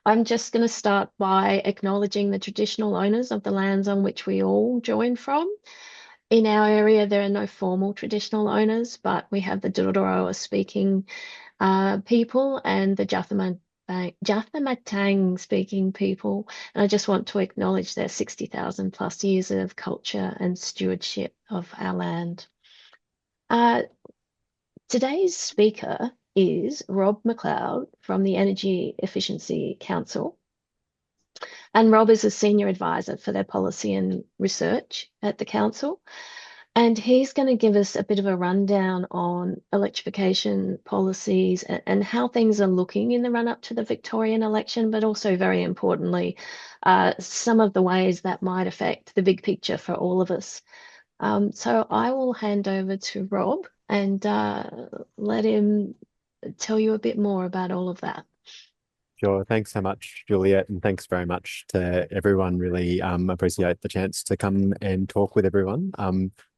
I'm just going to start by acknowledging the traditional owners of the lands on which we all join from. In our area, there are no formal traditional owners, but we have the Dodoroa speaking people and the Jathamatang speaking people. And I just want to acknowledge their 60,000 plus years of culture and stewardship of our land. Uh, Today's speaker is Rob McLeod from the Energy Efficiency Council. And Rob is a senior advisor for their policy and research at the council. And he's going to give us a bit of a rundown on electrification policies and how things are looking in the run up to the Victorian election, but also, very importantly, some of the ways that might affect the big picture for all of us. So I will hand over to Rob and let him tell you a bit more about all of that. Sure. Thanks so much, Juliette, and thanks very much to everyone. Really appreciate the chance to come and talk with everyone.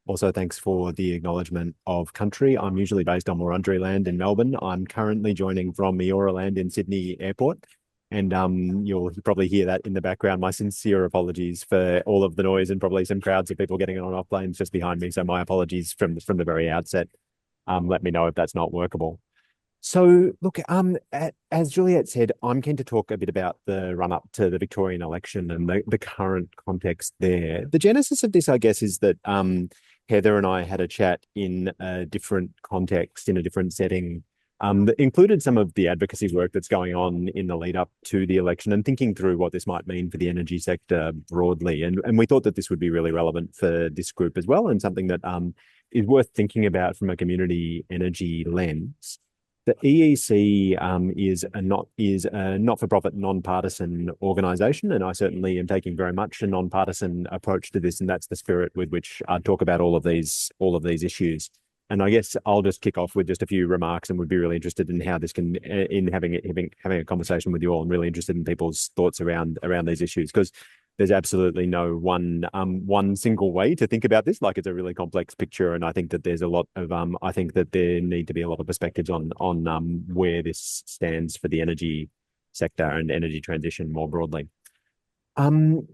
Also, thanks for the acknowledgement of country. I'm usually based on Wurundjeri land in Melbourne. I'm currently joining from Eora land in Sydney Airport. And you'll probably hear that in the background. My sincere apologies for all of the noise and probably some crowds of people getting on and off planes just behind me. So my apologies from the very outset. Let me know if that's not workable. So, look, as Juliette said, I'm keen to talk a bit about the run up to the Victorian election and the current context there. The genesis of this, I guess, is that Heather and I had a chat in a different context, in a different setting, that included some of the advocacy work that's going on in the lead up to the election and thinking through what this might mean for the energy sector broadly. And we thought that this would be really relevant for this group as well, and something that is worth thinking about from a community energy lens. The EEC is a not-for-profit, non-partisan organisation, and I certainly am taking very much a non-partisan approach to this, and that's the spirit with which I talk about all of these issues. And I guess I'll just kick off with just a few remarks, and would be really interested in how this can, in having a conversation with you all, and really interested in people's thoughts around these issues, because there's absolutely no one single way to think about this. Like, it's a really complex picture, and I think that there's a lot of I think that there need to be a lot of perspectives on where this stands for the energy sector and energy transition more broadly. And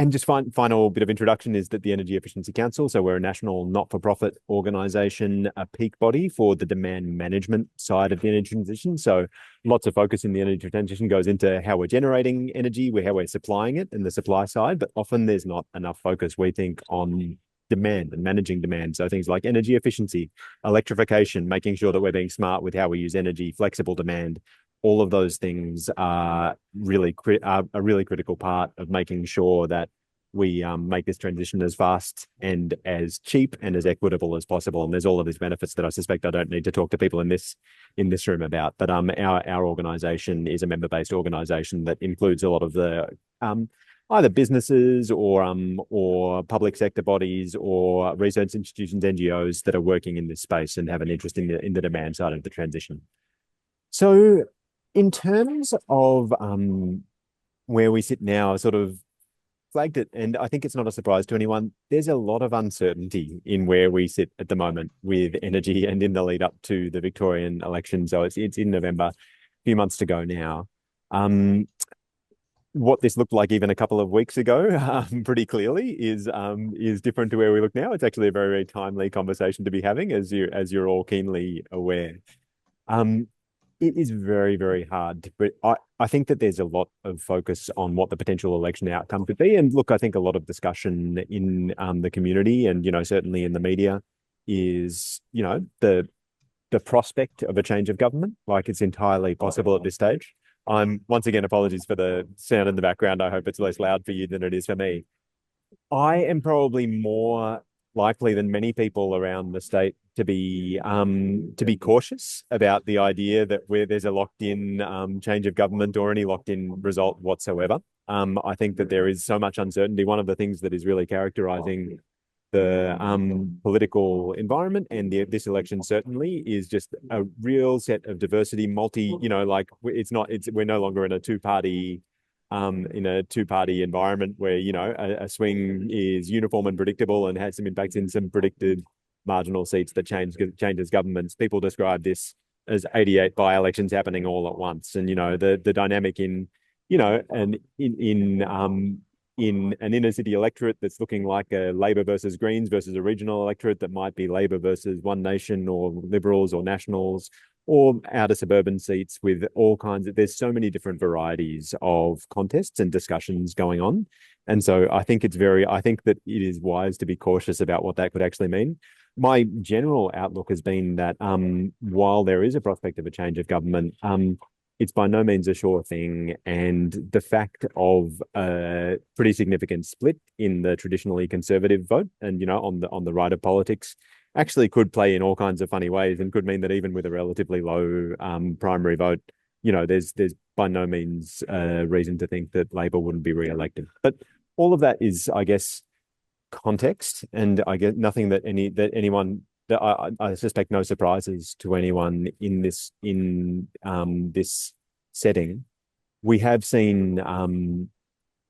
just final bit of introduction is that the Energy Efficiency Council, so we're a national not-for-profit organisation, a peak body for the demand management side of the energy transition. So lots of focus in the energy transition goes into how we're generating energy, how we're supplying it, and the supply side, but often there's not enough focus, we think, on demand and managing demand. So things like energy efficiency, electrification, making sure that we're being smart with how we use energy, flexible demand, all of those things are a really critical part of making sure that we make this transition as fast and as cheap and as equitable as possible. And there's all of these benefits that I suspect I don't need to talk to people in this room about. But our organisation is a member-based organisation that includes a lot of the either businesses or public sector bodies or research institutions, NGOs that are working in this space and have an interest in the demand side of the transition. So, in terms of where we sit now, I sort of flagged it, and I think it's not a surprise to anyone. There's a lot of uncertainty in where we sit at the moment with energy and in the lead up to the Victorian election. So it's in November, a few months to go now. What this looked like even a couple of weeks ago, pretty clearly, is different to where we look now. It's actually a very, very timely conversation to be having, as you're all keenly aware. It is very, very hard, but I think that there's a lot of focus on what the potential election outcome could be. And look, I think a lot of discussion in the community and, certainly in the media is, the prospect of a change of government. Like, it's entirely possible at this stage. Once again, apologies for the sound in the background. I hope it's less loud for you than it is for me. I am probably more likely than many people around the state to be cautious about the idea that where there's a locked-in change of government or any locked-in result whatsoever. I think that there is so much uncertainty. One of the things that is really characterising the political environment and this election certainly is just a real set of diversity, we're no longer in a two-party environment where, a swing is uniform and predictable and has some impacts in some predicted marginal seats that changes governments. People describe this as 88 by-elections happening all at once. And, the dynamic in an inner city electorate that's looking like a Labor versus Greens versus a regional electorate that might be Labor versus One Nation or Liberals or Nationals, or outer suburban seats with all kinds of, there's so many different varieties of contests and discussions going on. And so I think that it is wise to be cautious about what that could actually mean. My general outlook has been that while there is a prospect of a change of government, it's by no means a sure thing. And the fact of a pretty significant split in the traditionally conservative vote and, on the right of politics actually could play in all kinds of funny ways and could mean that even with a relatively low primary vote, there's by no means reason to think that Labor wouldn't be re-elected. But all of that is, I guess, context, and I get nothing that I suspect no surprises to anyone in this setting. We have seen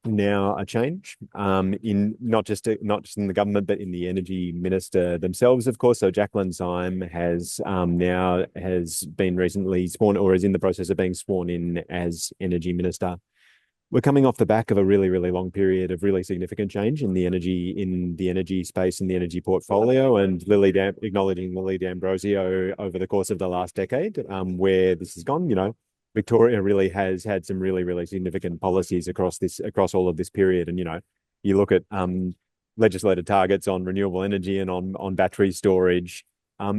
now a change in not just in the government, but in the energy minister themselves, of course. So Jacqueline Syme has been recently sworn, or is in the process of being sworn in as energy minister. We're coming off the back of a really, really long period of really significant change in the energy space and the energy portfolio, and acknowledging Lily D'Ambrosio over the course of the last decade, where this has gone. Victoria really has had some really, really significant policies across all of this period. And, you look at legislated targets on renewable energy and on battery storage,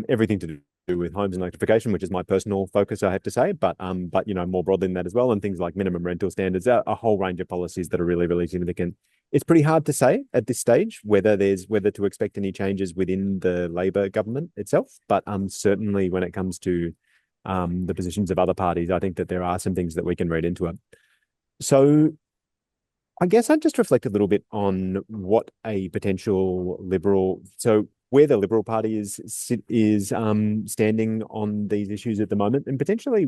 everything to do with homes and electrification, which is my personal focus, I have to say, but more broadly than that as well, and things like minimum rental standards, a whole range of policies that are really, really significant. It's pretty hard to say at this stage whether to expect any changes within the Labor government itself, but certainly when it comes to the positions of other parties, I think that there are some things that we can read into it. So I guess I'd just reflect a little bit on what a potential Liberal, so where the Liberal Party is standing on these issues at the moment, and potentially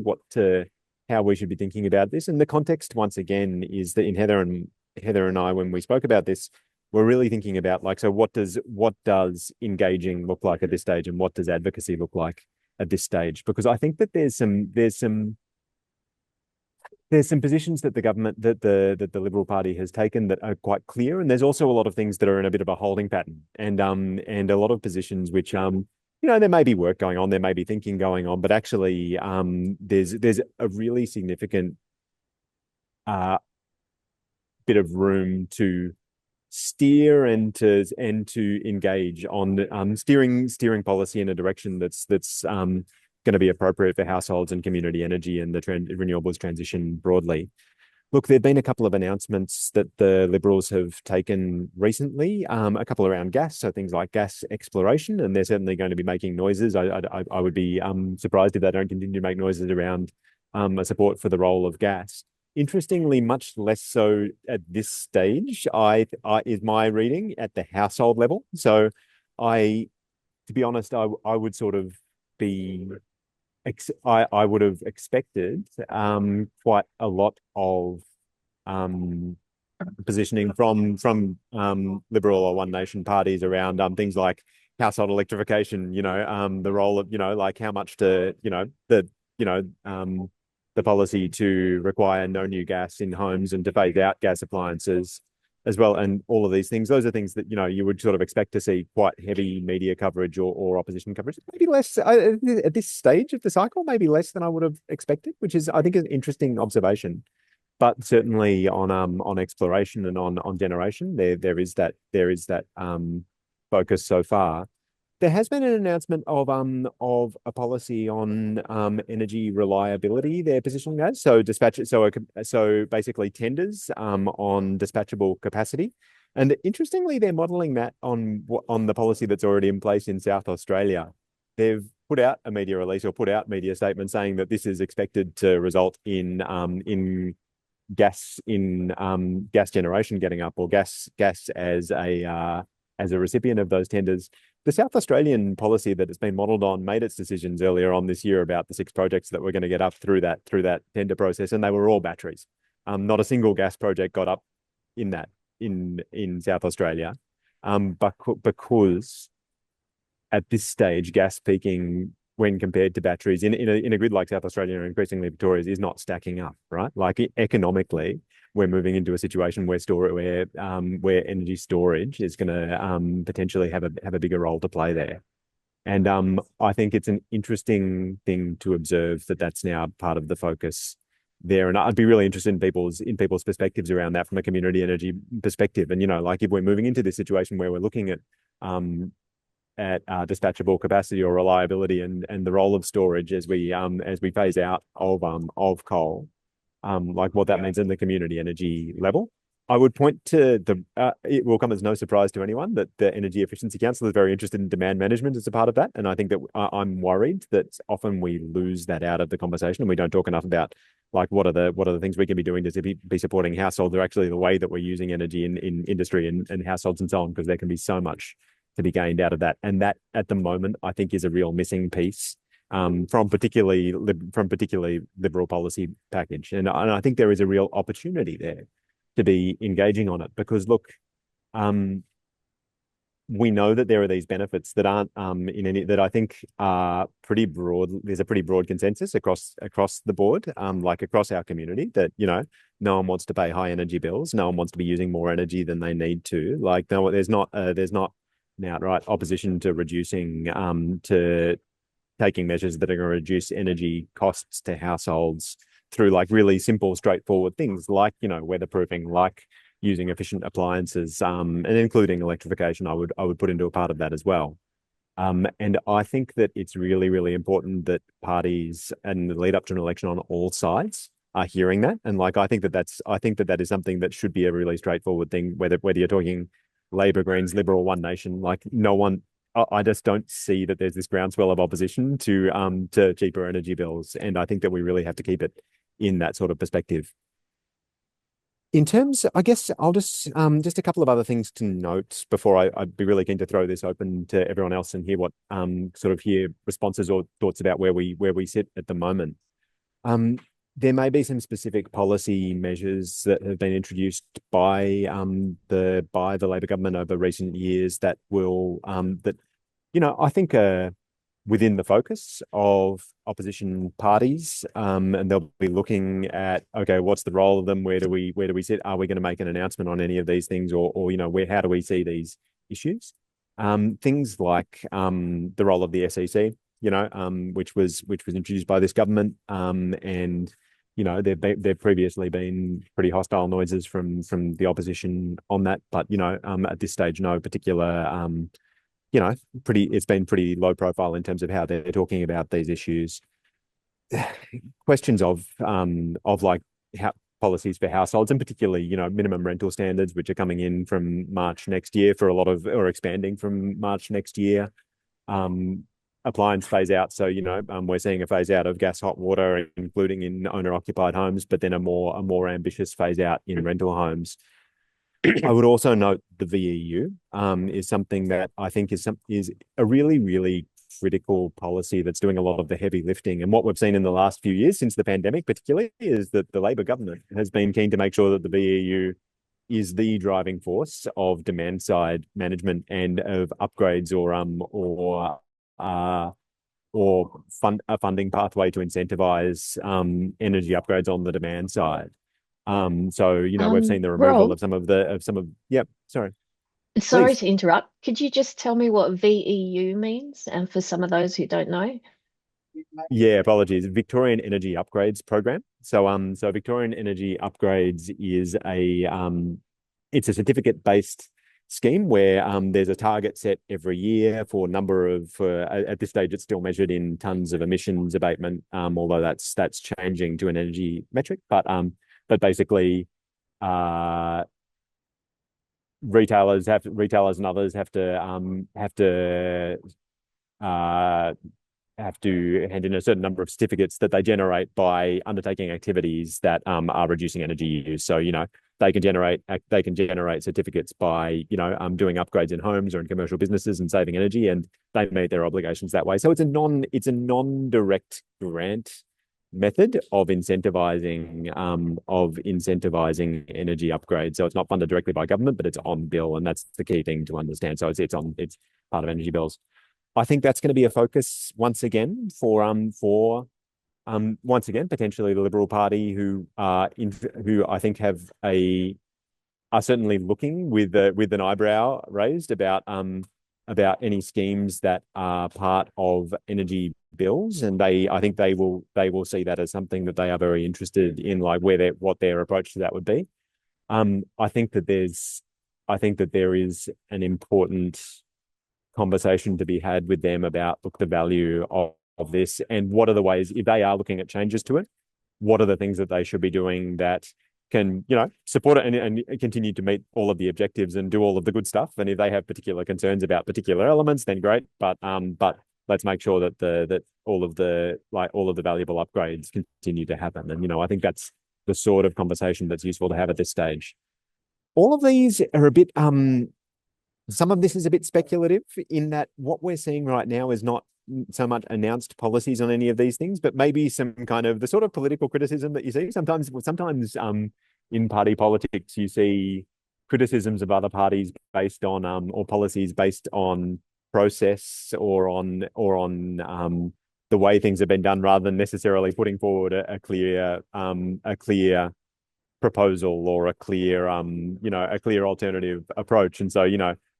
how we should be thinking about this. And the context, once again, is that in Heather and I, when we spoke about this, we're really thinking about so what does engaging look like at this stage, and what does advocacy look like at this stage? Because I think that there's some positions that the Liberal Party has taken that are quite clear, and there's also a lot of things that are in a bit of a holding pattern, and a lot of positions which there may be work going on, there may be thinking going on, but actually there's a really significant bit of room to steer and to engage on steering policy in a direction that's going to be appropriate for households and community energy and the renewables transition broadly. Look, there have been a couple of announcements that the Liberals have taken recently, a couple around gas, so things like gas exploration, and they're certainly going to be making noises. I would be surprised if they don't continue to make noises around a support for the role of gas. Interestingly, much less so at this stage, is my reading at the household level. So to be honest, I would sort of be I would have expected quite a lot of positioning from Liberal or One Nation parties around things like household electrification. The role of like how much to the policy to require no new gas in homes and to phase out gas appliances as well, and all of these things. Those are things that you would sort of expect to see quite heavy media coverage or opposition coverage. Maybe less at this stage of the cycle, maybe less than I would have expected, which is, I think, an interesting observation. But certainly on exploration and on generation, there is that focus so far. There has been an announcement of a policy on energy reliability. They're positioning that so basically tenders on dispatchable capacity, and interestingly, they're modelling that on the policy that's already in place in South Australia. They've put out a media release or put out media statement saying that this is expected to result in gas generation getting up, or gas as a recipient of those tenders. The South Australian policy that it's been modelled on made its decisions earlier on this year about the 6 projects that were going to get up through that tender process, and they were all batteries. Not a single gas project got up in that in South Australia, but because at this stage gas peaking when compared to batteries in a grid like South Australia and increasingly Victoria's is not stacking up, right? Like economically, we're moving into a situation where energy storage is going to potentially have a bigger role to play there. And I think it's an interesting thing to observe that that's now part of the focus there. And I'd be really interested in people's perspectives around that from a community energy perspective. And like if we're moving into this situation where we're looking um, at dispatchable capacity or reliability and the role of storage as we phase out of coal, like what that means in the community energy level. I would point to it will come as no surprise to anyone that the Energy Efficiency Council is very interested in demand management as a part of that. And I think that I'm worried that often we lose that out of the conversation and we don't talk enough about like what are the things we can be doing to be supporting households or actually the way that we're using energy in industry and households and so on, because there can be so much to be gained out of that. And that at the moment, I think is a real missing piece from particularly liberal policy package. And I think there is a real opportunity there to be engaging on it because look, um, we know that there are these benefits that aren't in any that I think are pretty broad. There's a pretty broad consensus across the board, like across our community, that no one wants to pay high energy bills. No one wants to be using more energy than they need to. Like no, there's not an outright opposition to reducing to taking measures that are going to reduce energy costs to households through like really simple, straightforward things like, weatherproofing, like using efficient appliances, and including electrification, I would put into a part of that as well. And I think that it's really, really important that parties and the lead up to an election on all sides are hearing that. And like, I think that is something that should be a really straightforward thing, whether you're talking Labor, Greens, Liberal, One Nation, like no one, I just don't see that there's this groundswell of opposition to cheaper energy bills. And I think that we really have to keep it in that sort of perspective. In terms, I guess I'll just a couple of other things to note before I'd be really keen to throw this open to everyone else and hear what sort of hear responses or thoughts about where we sit at the moment. Um, there may be some specific policy measures that have been introduced by the Labor government over recent years that will that I think within the focus of opposition parties, and they'll be looking at, okay, what's the role of them? Where do we sit? Are we going to make an announcement on any of these things, or how do we see these issues? Things like the role of the SEC, which was introduced by this government, and they've previously been pretty hostile noises from the opposition on that, but at this stage, no particular it's been pretty low profile in terms of how they're talking about these issues. Questions of like how policies for households and particularly minimum rental standards, which are coming in from March next year for a lot of or expanding from March next year. Appliance phase out, so we're seeing a phase out of gas, hot water, including in owner occupied homes, but then a more ambitious phase out in rental homes. I would also note the VEU is something that I think is a really, really critical policy that's doing a lot of the heavy lifting. And what we've seen in the last few years since the pandemic, particularly, is that the Labor government has been keen to make sure that the VEU is the driving force of demand side management and of upgrades or a funding pathway to incentivize energy upgrades on the demand side. So we've seen the removal Rob, of some of yep, sorry, sorry please. to interrupt. Could you just tell me what VEU means? And for some of those who don't know. Yeah, apologies. Victorian Energy Upgrades Program. So Victorian Energy Upgrades is it's a certificate-based scheme where there's a target set every year for number of at this stage it's still measured in tons of emissions abatement, although that's changing to an energy metric. But basically, uh, retailers and others uh, have to hand in a certain number of certificates that they generate by undertaking activities that are reducing energy use. So they can generate certificates by doing upgrades in homes or in commercial businesses and saving energy, and they meet their obligations that way. So it's a non-direct grant method of incentivizing energy upgrades. So it's not funded directly by government, but it's on bill, and that's the key thing to understand. So it's part of energy bills. I think that's going to be a focus once again for once again potentially the Liberal Party, who I think have a are certainly looking with an eyebrow raised about any schemes that are part of energy bills, and I think they will see that as something that they are very interested in, like what their approach to that would be. I think that there is an important conversation to be had with them about, look, the value of this, and what are the ways, if they are looking at changes to it, what are the things that they should be doing that can, support it and continue to meet all of the objectives and do all of the good stuff. And if they have particular concerns about particular elements, then great. But let's make sure that all of the valuable upgrades continue to happen. And I think that's the sort of conversation that's useful to have at this stage. All of these are a bit some of this is a bit speculative, in that what we're seeing right now is not so much announced policies on any of these things, but maybe some kind of the sort of political criticism that you see sometimes in party politics. You see criticisms of other parties based on or policies based on process, or on the way things have been done, rather than necessarily putting forward a clear proposal, or a clear alternative approach. And so,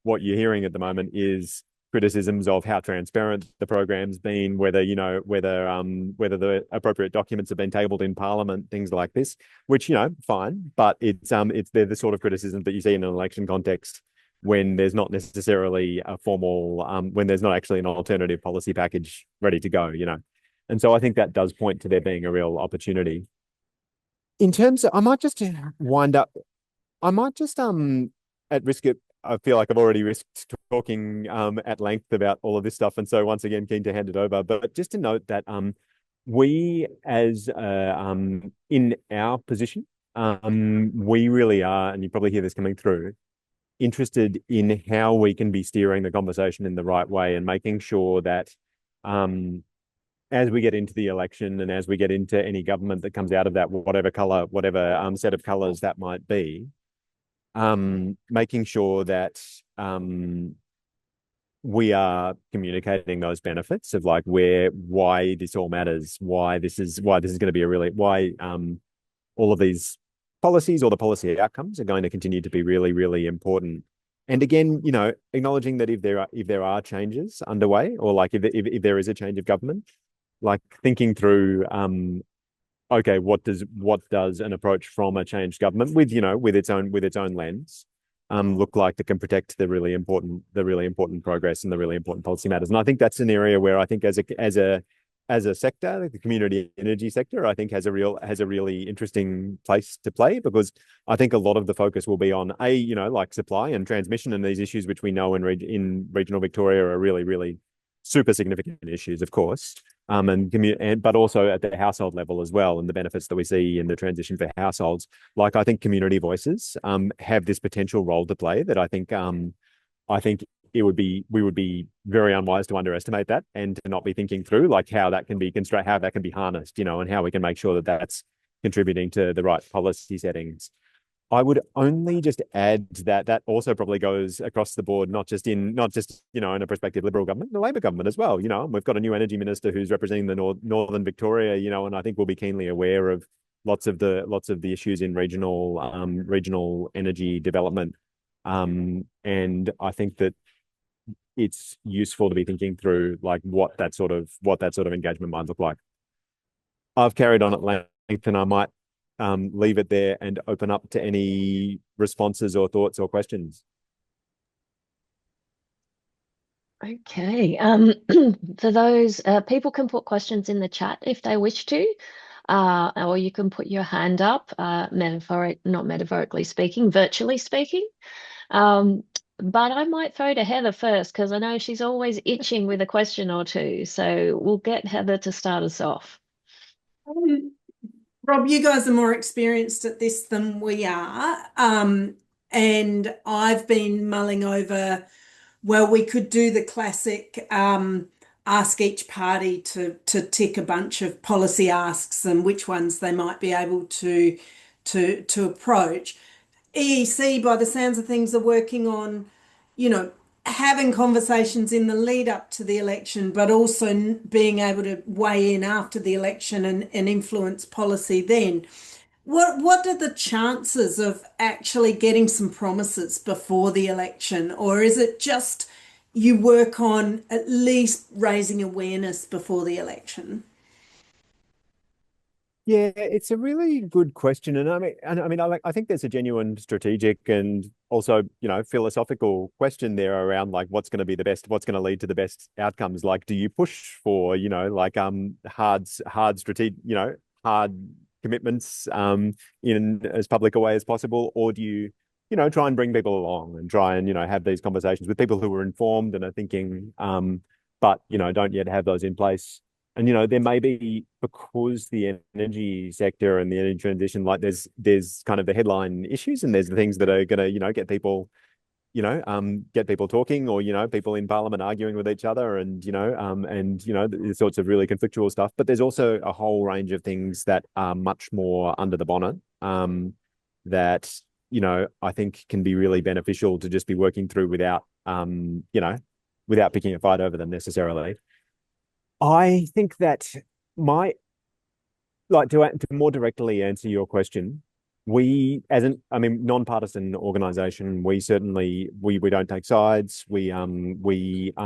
what you're hearing at the moment is criticisms of how transparent the program's been, whether the appropriate documents have been tabled in Parliament, things like this, which, fine, but they're the sort of criticism that you see in an election context, when there's not necessarily when there's not actually an alternative policy package ready to go. And so I think that does point to there being a real opportunity. In terms of, I might just wind up. I might just at risk of, I feel like I've already risked talking at length about all of this stuff, and so once again keen to hand it over. But just to note that we, as in our position, we really are, and you probably hear this coming through, interested in how we can be steering the conversation in the right way, and making sure that as we get into the election, and as we get into any government that comes out of that, whatever color, whatever set of colors that might be, making sure that we are communicating those benefits of, like, why this all matters, why this is going to be why all of these policies, or the policy outcomes, are going to continue to be really, really important. And again, acknowledging that if there are changes underway, or like if there is a change of government, like thinking through, okay, what does an approach from a changed government with its own lens look like, that can protect the really important progress and the really important policy matters. And I think that's an area where I think as a sector, like the community energy sector, I think has a really interesting place to play, because I think a lot of the focus will be on like supply and transmission, and these issues which we know in regional Victoria are really, really super significant issues, of course, but also at the household level as well, and the benefits that we see in the transition for households. Like, I think community voices have this potential role to play, that I think we would be very unwise to underestimate that, and to not be thinking through, like, how that can be harnessed, and how we can make sure that that's contributing to the right policy settings. I would only just add that that also probably goes across the board, not just in a prospective Liberal government, the Labor government as well. And we've got a new energy minister who's representing the northern Victoria, and I think we'll be keenly aware of lots of the issues in regional energy development. And I think that it's useful to be thinking through, like, what that sort of engagement might look like. I've carried on at length, and I might leave it there and open up to any responses or thoughts or questions. Okay. For those, people can put questions in the chat if they wish to, or you can put your hand up, not metaphorically speaking, virtually speaking. But I might throw to Heather first, because I know she's always itching with a question or two. So we'll get Heather to start us off. Rob, you guys are more experienced at this than we are. And I've been mulling over, well, we could do the classic ask each party to tick a bunch of policy asks, and which ones they might be able to approach. EEC, by the sounds of things, are working on, having conversations in the lead up to the election, but also being able to weigh in after the election and influence policy then. What are the chances of actually getting some promises before the election, or is it just you work on at least raising awareness before the election? Yeah, it's a really good question, and I think there's a genuine strategic and also, philosophical question there around like what's going to be the best, what's going to lead to the best outcomes. Like, do you push for, hard strategic, hard commitments in as public a way as possible, or do you, try and bring people along and try and have these conversations with people who are informed and are thinking, but don't yet have those in place. And there may be, because the energy sector and the energy transition, like there's kind of the headline issues, and there's the things that are going to get people talking, or people in Parliament arguing with each other, and the sorts of really conflictual stuff. But there's also a whole range of things that are much more under the bonnet, that I think can be really beneficial to just be working through without picking a fight over them necessarily. I think that my like to more directly answer your question, we as an nonpartisan organization, we certainly we don't take sides. We are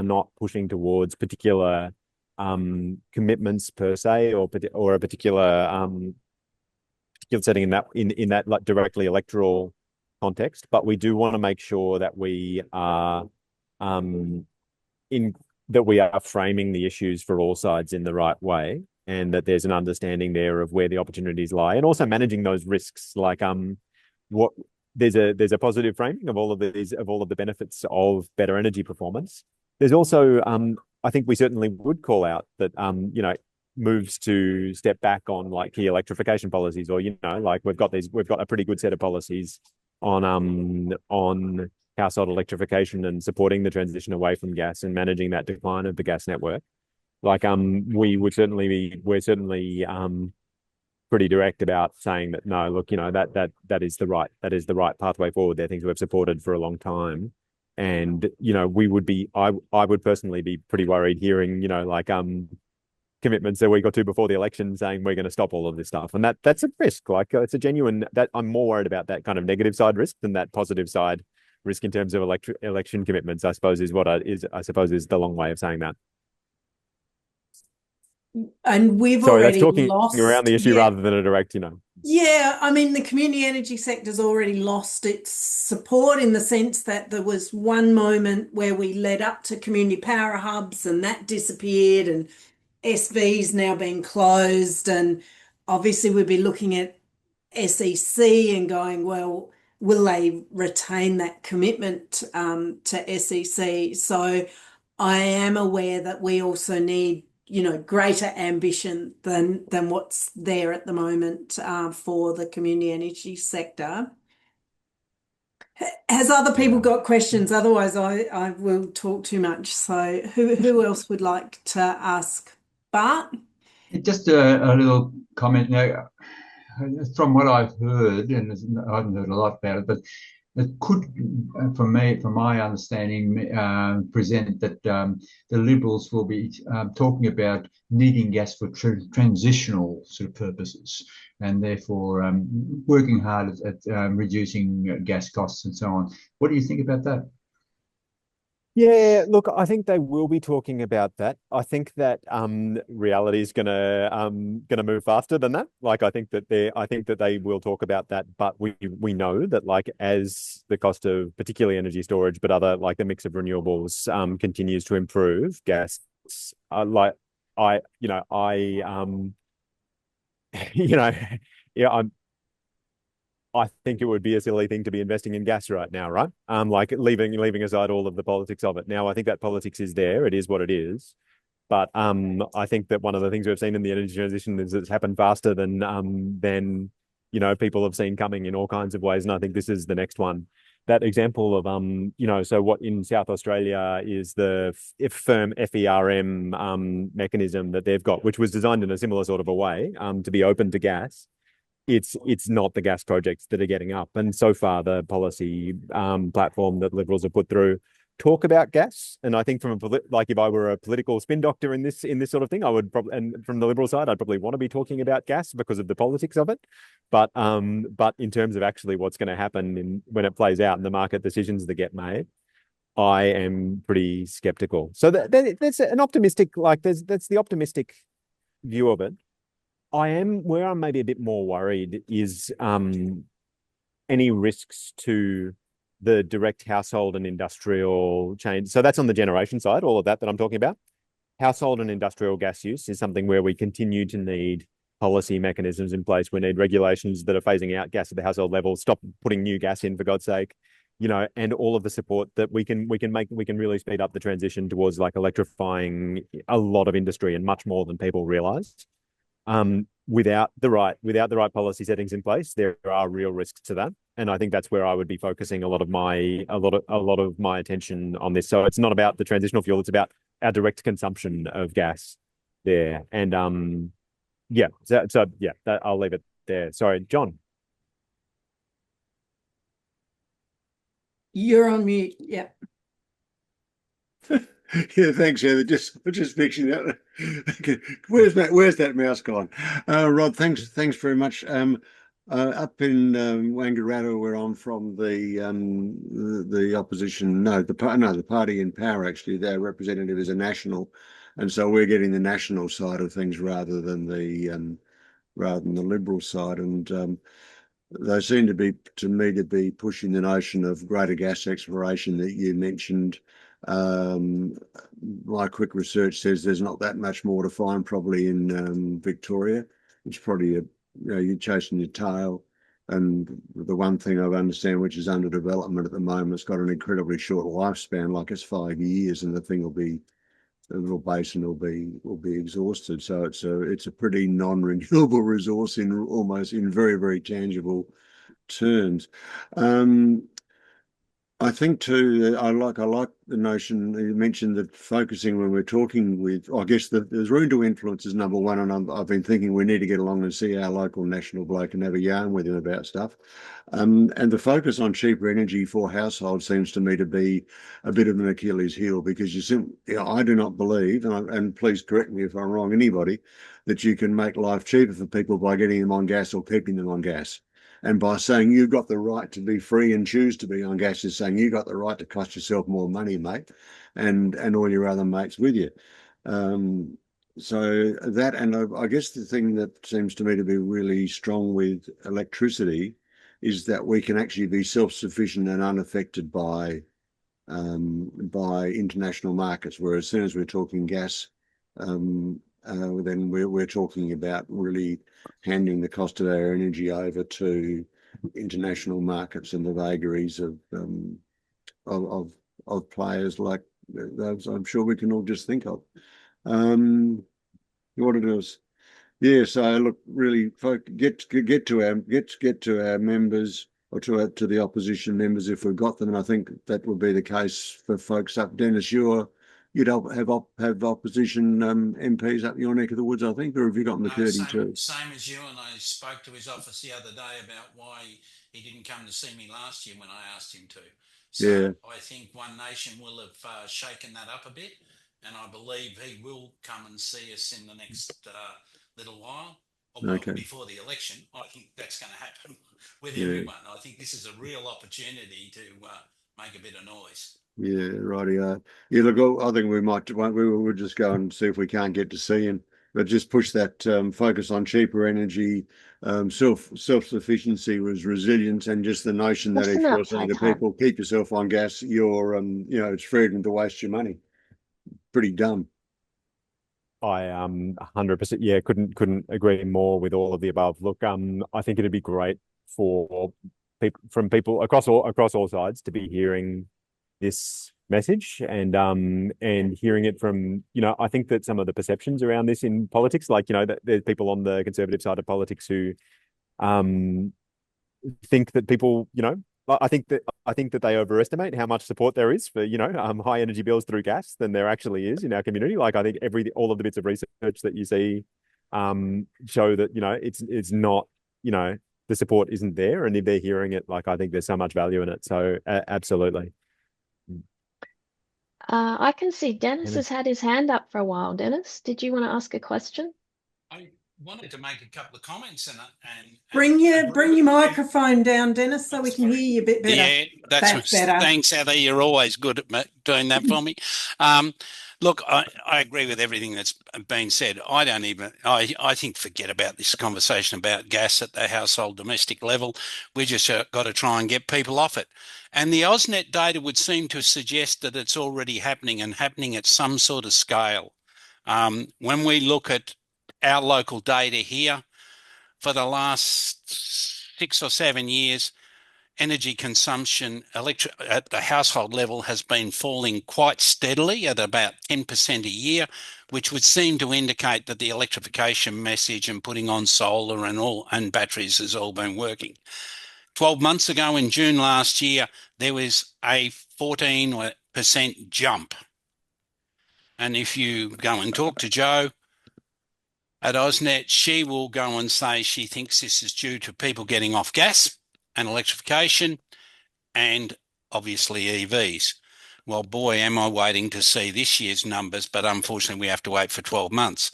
not pushing towards particular commitments per se, or a particular setting in that like directly electoral context. But we do want to make sure that we are in that we are framing the issues for all sides in the right way, and that there's an understanding there of where the opportunities lie, and also managing those risks. Like what there's a positive framing of all of the benefits of better energy performance. There's also I think we certainly would call out that moves to step back on like key electrification policies, or like we've got a pretty good set of policies on household electrification and supporting the transition away from gas and managing that decline of the gas network. Like we're certainly pretty direct about saying that no, look, that is the right pathway forward. They're things we've supported for a long time. And I would personally be pretty worried hearing commitments a week or two before the election saying we're going to stop all of this stuff, and that's a risk. Like it's a genuine, that I'm more worried about that kind of negative side risk than that positive side risk in terms of election commitments, I suppose, is the long way of saying that. And we've Sorry, that's already talking lost, around the issue rather than a direct, Yeah, I mean, the community energy sector's already lost its support, in the sense that there was one moment where we led up to community power hubs and that disappeared, and SV's now been closed. And obviously we'd be looking at SEC and going, well, will they retain that commitment to SEC? So I am aware that we also need, greater ambition than what's there at the moment for the community energy sector. Has other people got questions? Otherwise, I will talk too much. So who else would like to ask? Bart? Just a little comment now. From what I've heard, and I haven't heard a lot about it, but it could, from my understanding, present that the Liberals will be talking about needing gas for transitional sort of purposes, and therefore working hard at reducing gas costs and so on. What do you think about that? Yeah, look, I think they will be talking about that. I think that reality is gonna move faster than that. Like I think that they will talk about that, but we know that like as the cost of particularly energy storage, but other like the mix of renewables continues to improve, gas like I you know I you know yeah I think it would be a silly thing to be investing in gas right now, right? Like leaving aside all of the politics of it. Now, I think that politics is there. It is what it is. But I think that one of the things we've seen in the energy transition is it's happened faster than people have seen coming in all kinds of ways. And I think this is the next one. That example of so what in South Australia is the firm FERM mechanism that they've got, which was designed in a similar sort of a way to be open to gas. It's not the gas projects that are getting up. And so far, the policy platform that Liberals have put through talk about gas. And I think from like if I were a political spin doctor in this sort of thing, I would probably, and from the Liberal side, I'd probably want to be talking about gas because of the politics of it. But in terms of actually what's going to happen when it plays out and the market decisions that get made, I am pretty skeptical. So that's an optimistic, like that's the optimistic view of it. Where I'm maybe a bit more worried is any risks to the direct household and industrial change. So that's on the generation side, all of that I'm talking about. Household and industrial gas use is something where we continue to need policy mechanisms in place. We need regulations that are phasing out gas at the household level, stop putting new gas in, for God's sake, and all of the support that we can really speed up the transition towards like electrifying a lot of industry and much more than people realize. Without the right policy settings in place, there are real risks to that, and I think that's where I would be focusing a lot of my attention on this. So it's not about the transitional fuel; it's about our direct consumption of gas there. And yeah, I'll leave it there. Sorry, John. You're on mute. Yeah. Yeah, thanks, Heather. Just fixing that. Okay. Where's that mouse gone? Rod, thanks very much. Up in Wangaratta, where I'm from, the opposition, the party in power, actually, their representative is a national, and so we're getting the national side of things rather than the Liberal side, and they seem to me, pushing the notion of greater gas exploration that you mentioned. My quick research says there's not that much more to find probably in Victoria. It's probably you're chasing your tail. And the one thing I understand, which is under development at the moment, it's got an incredibly short lifespan, like it's 5 years, and the little basin will be exhausted. So it's a pretty non-renewable resource in very, very tangible terms. I think too, I like the notion you mentioned that focusing when we're talking with, I guess there's room to influence is number one, and I've been thinking we need to get along and see our local national bloke and have a yarn with him about stuff. And the focus on cheaper energy for households seems to me to be a bit of an Achilles heel, because I do not believe, and please correct me if I'm wrong, anybody, that you can make life cheaper for people by getting them on gas or keeping them on gas. And by saying you've got the right to be free and choose to be on gas is saying you've got the right to cost yourself more money, mate, and all your other mates with you. So that, and I guess the thing that seems to me to be really strong with electricity is that we can actually be self-sufficient and unaffected by international markets. Whereas as soon as we're talking gas, then we're talking about really handing the cost of our energy over to international markets and the vagaries of players like those I'm sure we can all just think of. What it is. Yeah, so look, really get to our members, or to the opposition members if we've got them, and I think that would be the case for folks up. Dennis, you'd have opposition MPs up your neck of the woods, I think, or have you got McCurdy too? Same as you, and I spoke to his office the other day about why he didn't come to see me last year when I asked him to. So yeah. I think One Nation will have shaken that up a bit, and I believe he will come and see us in the next little while, or okay, before the election. I think that's going to happen with everyone. I think this is a real opportunity to make a bit of noise. Yeah, righty. Yeah, look, I think we'll just go and see if we can't get to see him, but just push that focus on cheaper energy, self-sufficiency was resilience, and just the notion that if you're saying to people, keep yourself on gas, you're it's freedom to waste your money. Pretty dumb. I 100%, couldn't agree more with all of the above. Look, I think it'd be great for people across all sides to be hearing this message and hearing it from, I think that some of the perceptions around this in politics, like, that there's people on the conservative side of politics who think that people, I think that they overestimate how much support there is for, high energy bills through gas than there actually is in our community. Like, I think all of the bits of research that you see show that, it's not, the support isn't there. And if they're hearing it, like, I think there's so much value in it. So absolutely. I can see Dennis has Dennis. had his hand up for a while. Dennis, did you want to ask a question? I wanted to make a couple of comments and Bring your agree. microphone down, Dennis, so we can Sorry. hear you a bit better. Yeah, That's better. thanks, Heather. You're always good at doing that for me. Look, I agree with everything that's been said. I think forget about this conversation about gas at the household domestic level. We just got to try and get people off it. And the AusNet data would seem to suggest that it's already happening and happening at some sort of scale. When we look at our local data here, for the last 6 or 7 years, energy consumption at the household level has been falling quite steadily at about 10% a year, which would seem to indicate that the electrification message and putting on solar and batteries has all been working. 12 months ago in June last year, there was a 14% jump. And if you go and talk to Jo at AusNet, she will go and say she thinks this is due to people getting off gas and electrification, and obviously EVs. Well, boy, am I waiting to see this year's numbers, but unfortunately we have to wait for 12 months.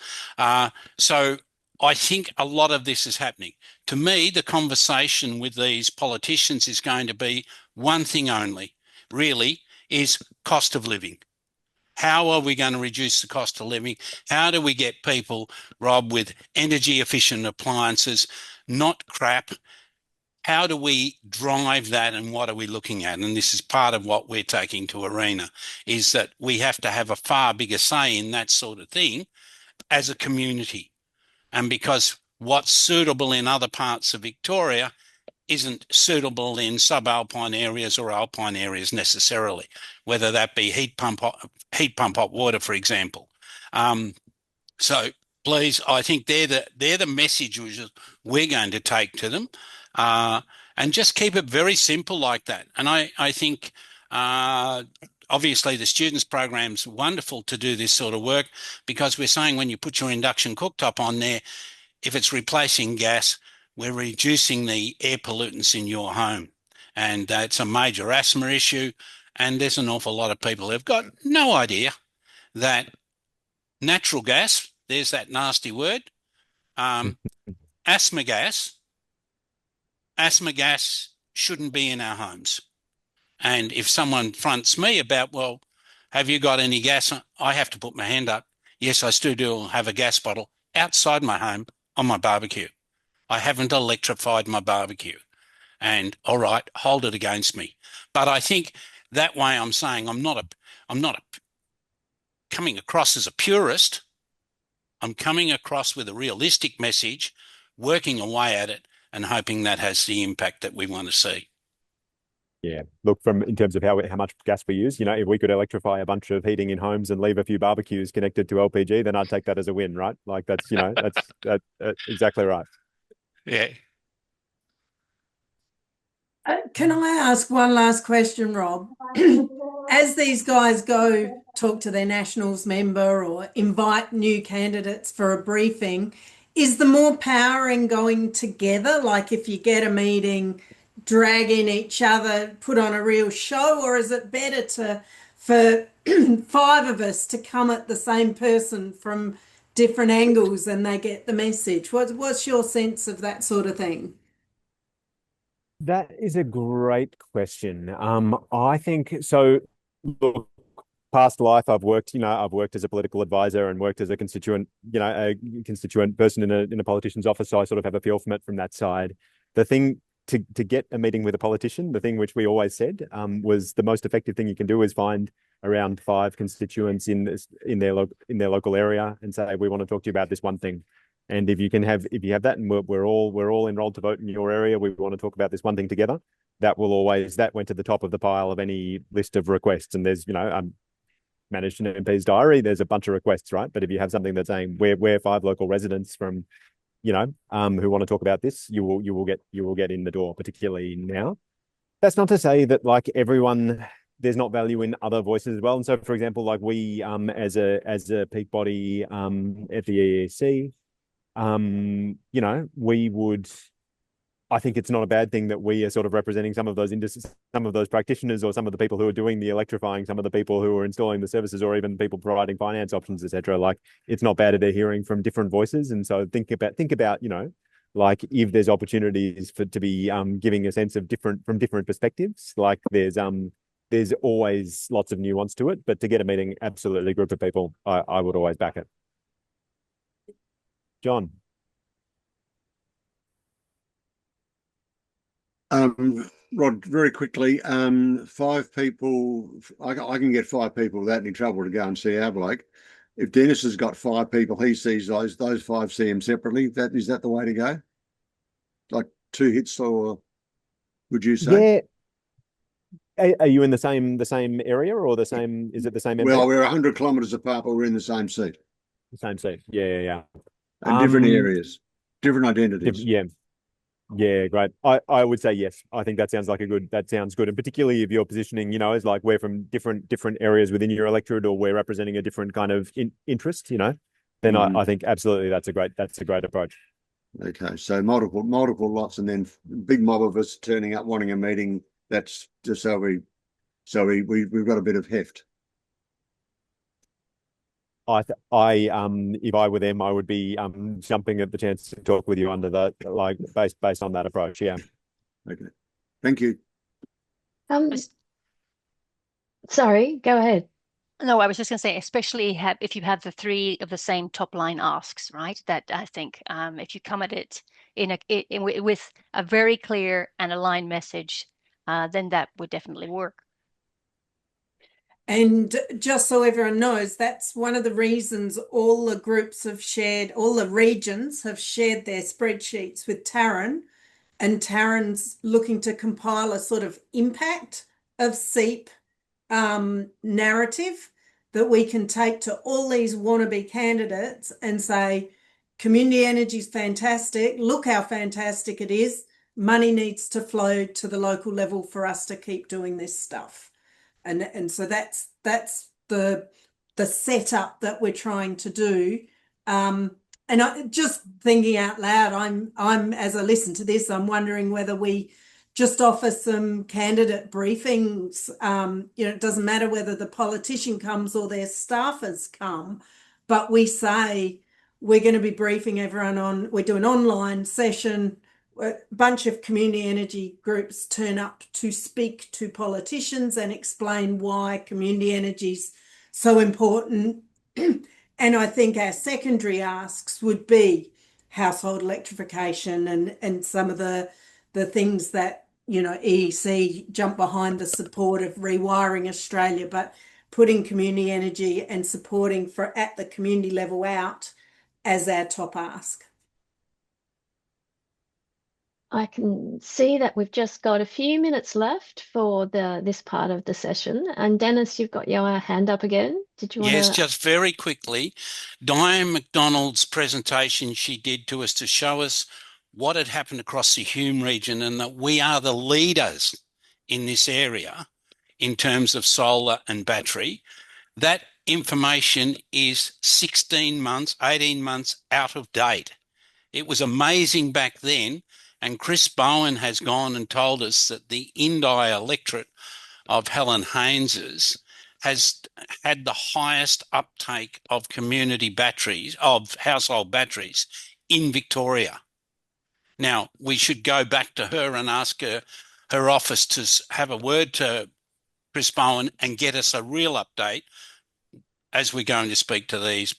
So I think a lot of this is happening. To me, the conversation with these politicians is going to be one thing only, really, is cost of living. How are we going to reduce the cost of living? How do we get people, Rob, with energy efficient appliances, not crap? How do we drive that, and what are we looking at? And this is part of what we're taking to ARENA, is that we have to have a far bigger say in that sort of thing as a community. And because what's suitable in other parts of Victoria isn't suitable in subalpine areas or alpine areas necessarily, whether that be heat pump hot water, for example. So please, I think they're the messages we're going to take to them, and just keep it very simple like that. And I think obviously the students program's wonderful to do this sort of work, because we're saying when you put your induction cooktop on there, if it's replacing gas, we're reducing the air pollutants in your home. And it's a major asthma issue. And there's an awful lot of people who've got no idea that natural gas, there's that nasty word, asthma gas shouldn't be in our homes. And if someone fronts me about, well, have you got any gas? I have to put my hand up. Yes, I still do have a gas bottle outside my home on my barbecue. I haven't electrified my barbecue. And all right, hold it against me. But I think that way I'm saying I'm not coming across as a purist. I'm coming across with a realistic message, working away at it, and hoping that has the impact that we want to see. Yeah, look, in terms of how much gas we use, if we could electrify a bunch of heating in homes and leave a few barbecues connected to LPG, then I'd take that as a win, right? Like that's that's exactly right. Yeah. Can I ask one last question, Rob? As these guys go talk to their Nationals member or invite new candidates for a briefing, is the more power in going together? Like if you get a meeting, drag in each other, put on a real show, or is it better for 5 of us to come at the same person from different angles and they get the message? What's your sense of that sort of thing? That is a great question. I think so. Look, past life, I've worked as a political advisor and worked as a constituent person in a politician's office. So I sort of have a feel from it from that side. The thing to get a meeting with a politician, the thing which we always said was the most effective thing you can do is find around 5 constituents in their local area and say, we want to talk to you about this one thing. And if you have that, and we're all enrolled to vote in your area, we want to talk about this one thing together. That went to the top of the pile of any list of requests. And there's managed an MP's diary. There's a bunch of requests, right? But if you have something that's saying we're 5 local residents from, who want to talk about this, you will get in the door, particularly now. That's not to say that like everyone, there's not value in other voices as well. And so, for example, like we as a peak body at the EEC. We would I think it's not a bad thing that we are sort of representing some of those practitioners, or some of the people who are doing the electrifying, some of the people who are installing the services, or even people providing finance options, etc. Like, it's not bad that they're hearing from different voices. And so think about, like, if there's opportunities to be giving a sense of different perspectives. Like, there's always lots of nuance to it, but to get a meeting, absolutely, a group of people, I would always back it. John. Rod, very quickly, 5 people. I can get 5 people without any trouble to go and see our bloke. If Dennis has got 5 people, he sees those 5 see him separately. Is that the way to go? Like 2 hits, or would you say? Yeah. Are you in the same area, or the same? Is it the same? Well, we're 100 kilometres apart, but we're in the same seat. The same seat. Yeah. And different areas, different identities. Yeah, great. I would say yes. I think that sounds good. And particularly if you're positioning, as like, we're from different areas within your electorate, or we're representing a different kind of interest, then I think absolutely that's a great approach. Okay, so multiple lots, and then big mob of us turning up wanting a meeting. That's just so we've got a bit of heft. If I were them, I would be jumping at the chance to talk with you under the, like, based on that approach. Yeah. Okay. Thank you. Sorry, go ahead. No, I was just going to say, especially if you have the 3 of the same top line asks, right? That I think if you come at it with a very clear and aligned message, then that would definitely work. And just so everyone knows, that's one of the reasons all the regions have shared their spreadsheets with Taryn, and Taryn's looking to compile a sort of impact of SEEP narrative that we can take to all these wannabe candidates and say, community energy is fantastic. Look how fantastic it is. Money needs to flow to the local level for us to keep doing this stuff. And so that's the setup that we're trying to do. And I just thinking out loud, I'm as I listen to this, I'm wondering whether we just offer some candidate briefings. It doesn't matter whether the politician comes or their staffers come, but we say we're going to be briefing everyone we do an online session. A bunch of community energy groups turn up to speak to politicians and explain why community energy is so important. And I think our secondary asks would be household electrification and some of the things that, EEC jump behind the support of Rewiring Australia, but putting community energy and supporting at the community level out as our top ask. I can see that we've just got a few minutes left for this part of the session. And Dennis, you've got your hand up again. Did you want to? Yes, just very quickly. Diane McDonald's presentation she did to us to show us what had happened across the Hume region, and that we are the leaders in this area in terms of solar and battery. That information is 16 months, 18 months out of date. It was amazing back then. And Chris Bowen has gone and told us that the Indi electorate of Helen Haynes's has had the highest uptake of community batteries, of household batteries in Victoria. Now, we should go back to her and ask her office to have a word to Chris Bowen and get us a real update as we're going to speak to these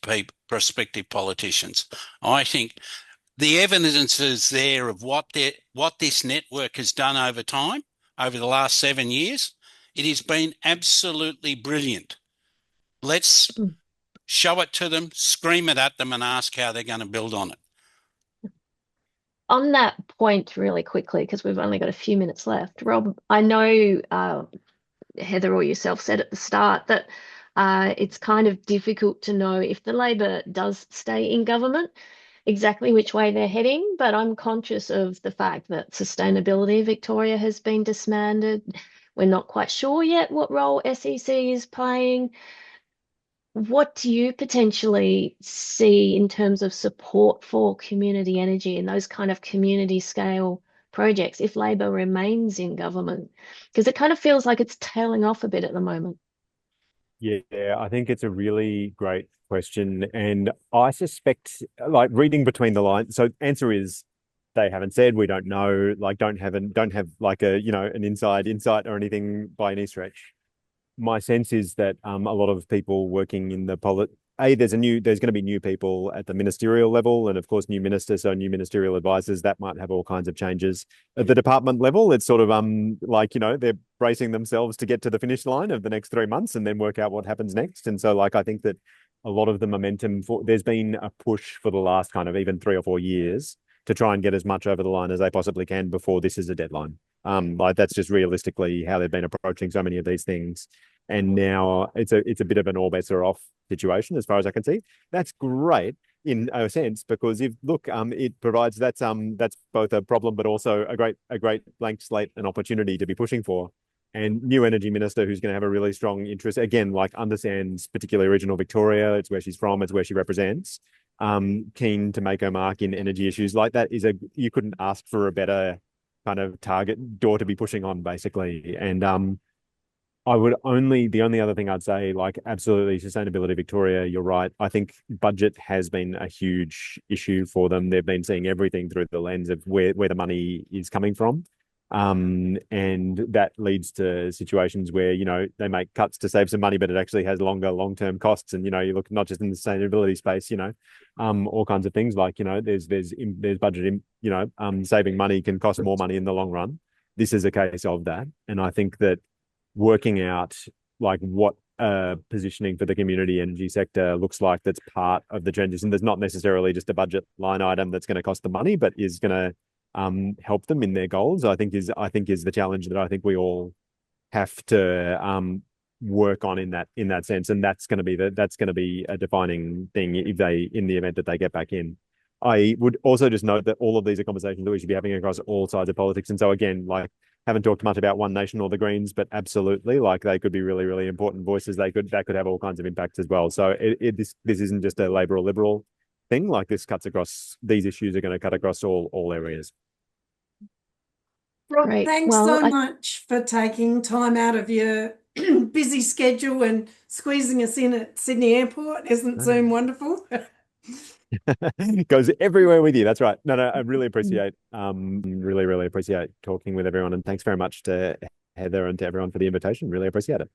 prospective politicians. I think the evidence is there of what this network has done over time, over the last 7 years. It has been absolutely brilliant. Let's show it to them, scream it at them, and ask how they're going to build on it. On that point, really quickly, because we've only got a few minutes left, Rob, I know Heather or yourself said at the start that it's kind of difficult to know if the Labor does stay in government, exactly which way they're heading, but I'm conscious of the fact that Sustainability Victoria has been disbanded. We're not quite sure yet what role SEC is playing. What do you potentially see in terms of support for community energy and those kind of community scale projects if Labor remains in government? Because it kind of feels like it's tailing off a bit at the moment. Yeah, I think it's a really great question. And I suspect, like reading between the lines, so answer is they haven't said, we don't know, like don't have like a, an inside insight or anything by any stretch. My sense is that a lot of people working in the there's going to be new people at the ministerial level, and of course new ministers, so new ministerial advisors that might have all kinds of changes. At the department level, it's sort of like they're bracing themselves to get to the finish line of the next 3 months and then work out what happens next. And so like I think that a lot of the momentum there's been a push for the last kind of even 3 or 4 years to try and get as much over the line as they possibly can before this is a deadline. Like that's just realistically how they've been approaching so many of these things. And now it's a bit of an all bets are off situation as far as I can see. That's great in a sense because it provides that's both a problem but also a great blank slate and opportunity to be pushing for. And new energy minister who's going to have a really strong interest again, like understands particularly regional Victoria. It's where she's from. It's where she represents. Keen to make her mark in energy issues like that you couldn't ask for a better kind of target door to be pushing on basically. And the only other thing I'd say, like absolutely sustainability Victoria, you're right. I think budget has been a huge issue for them. They've been seeing everything through the lens of where the money is coming from. And that leads to situations where, they make cuts to save some money, but it actually has long-term costs. And, you look not just in the sustainability space, all kinds of things like, there's budget, saving money can cost more money in the long run. This is a case of that. And I think that working out like what positioning for the community energy sector looks like that's part of the transition. There's not necessarily just a budget line item that's going to cost the money, but is going to help them in their goals. I think is the challenge that I think we all have to work on in that sense, and that's going to be a defining thing in the event that they get back in. I would also just note that all of these are conversations that we should be having across all sides of politics. And so again, like haven't talked much about One Nation or the Greens, but absolutely, like they could be really, really important voices. That could have all kinds of impacts as well. So this isn't just a Labor or Liberal thing. Like this cuts across, these issues are going to cut across all areas. Rob, thanks so much for taking time out of your busy schedule and squeezing us in at Sydney Airport. Isn't Zoom wonderful? It goes everywhere with you. That's right. No, I really appreciate really appreciate talking with everyone, and thanks very much to Heather and to everyone for the invitation. Really appreciate it.